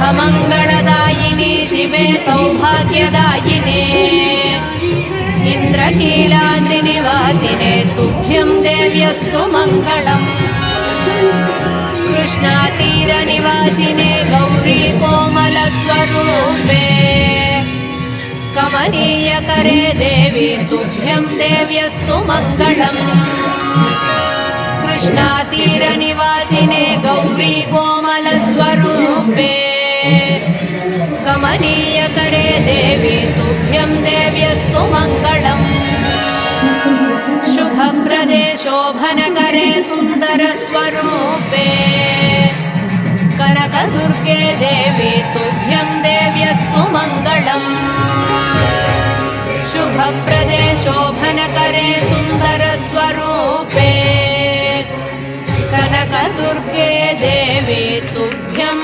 शुभमङ्गलदायिनि शिवे सौभाग्यदायिने इन्द्रकीलाद्रिनिवासिने तुभ्यं देव्यस्तु मङ्गलम् कृष्णातीरनिवासिने गौरी कोमलस्वरूपे कमनीयकरे देवी तुभ्यं देव्यस्तु मङ्गलम् कृष्णातीरनिवासिने गौरी कोमलस्वरूपे कमनीयकरे देवी तुभ्यं देव्यस्तु मङ्गलम् शुभप्रदे शोभनकरे सुन्दरस्वरूपे कनकदुर्गे देवी तुभ्यं देव्यस्तु मङ्गलम् शुभप्रदे शोभनकरे सुन्दरस्वरूपे कनकदुर्गे देवी तुभ्यं